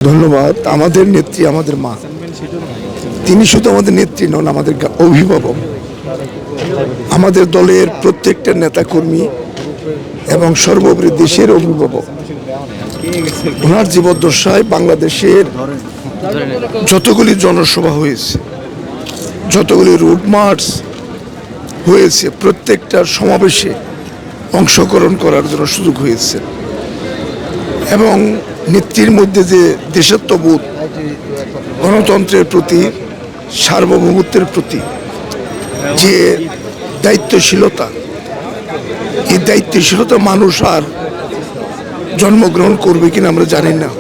ধন্যবাদ। আমাদের নেত্রী আমাদের মা, তিনি শুধু আমাদের নেত্রী নন, আমাদের অভিভাবক। আমাদের দলের প্রত্যেকটা নেতাকর্মী এবং সর্বোপরি দেশের অভিভাবক। ওনার জীবদ্দশায় বাংলাদেশের যতগুলি জনসভা হয়েছে, যতগুলি রোড মার্চ হয়েছে, প্রত্যেকটার সমাবেশে অংশগ্রহণ করার জন্য সুযোগ হয়েছে। এবং নেত্রীর মধ্যে যে দেশাত্মবোধ, গণতন্ত্রের প্রতি, সার্বভৌমত্বের প্রতি যে দায়িত্বশীলতা, এই দায়িত্বশীলতা মানুষ আর জন্মগ্রহণ করবে কিনা আমরা জানি না।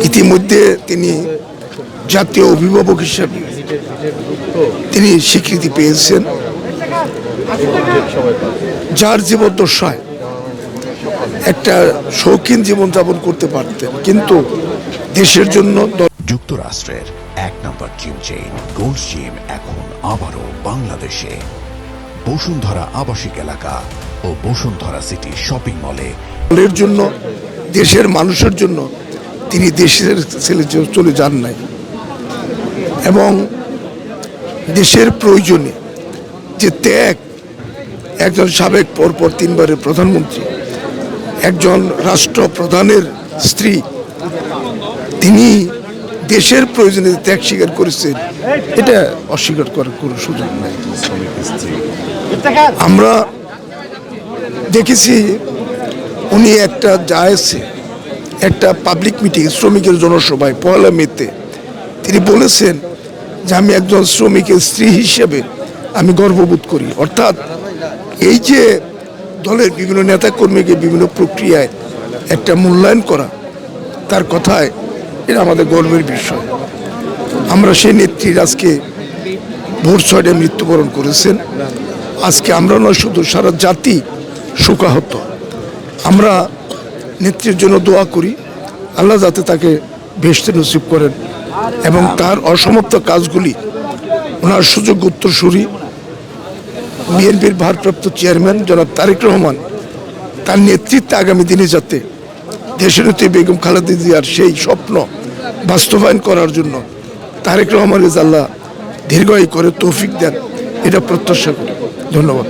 ইতিমধ্যে তিনি জাতীয় অভিভাবক হিসাবে তিনি স্বীকৃতি পেয়েছেন, যার জীবদ্দশায় একটা শৌখিন জীবনযাপন করতে পারতেন, কিন্তু দেশের জন্য। যুক্তরাষ্ট্রের এক নম্বর জিম চেইন গোল্ড জিম এখন আবারও বাংলাদেশে বসুন্ধরা আবাসিক এলাকা ও বসুন্ধরা সিটি শপিং মলে। দলের জন্য, দেশের মানুষের জন্য তিনি দেশের ছেলে চলে যান নাই, এবং দেশের প্রয়োজনে যে ত্যাগ, একজন সাবেক পরপর 3 বারের প্রধানমন্ত্রী, একজন রাষ্ট্রপ্রধানের স্ত্রী, তিনি দেশের প্রয়োজনে ত্যাগ স্বীকার করেছেন, এটা অস্বীকার করার কোনো সুযোগ নেই। আমরা দেখেছি উনি একটা জায়েজে একটা পাবলিক মিটিং, শ্রমিকের জনসভায় 1 মেতে তিনি বলেছেন যে আমি একজন শ্রমিকের স্ত্রী হিসেবে আমি গর্ববোধ করি। অর্থাৎ এই যে দলের বিভিন্ন নেতাকর্মীকে বিভিন্ন প্রক্রিয়ায় একটা মূল্যায়ন করা, তার কথায় এটা আমাদের গর্বের বিষয়। আমরা সেই নেত্রীর আজকে ভোর 6টায় মৃত্যুবরণ করেছেন। আজকে আমরা নয়, শুধু সারা জাতি শোকাহত। আমরা নেত্রীর জন্য দোয়া করি, আল্লাহ যাতে তাকে বেহেশতে নসিব করেন এবং তার অসমাপ্ত কাজগুলি ওনার সুযোগ্য উত্তরসূরি বিএনপির ভারপ্রাপ্ত চেয়ারম্যান জনাব তারেক রহমান, তার নেতৃত্বে আগামী দিনে যাতে দেশনেত্রী বেগম খালেদা জিয়ার সেই স্বপ্ন বাস্তবায়ন করার জন্য তারেক রহমানের আল্লাহ দীর্ঘায়ু করে তৌফিক দেন, এটা প্রত্যাশা করি। ধন্যবাদ।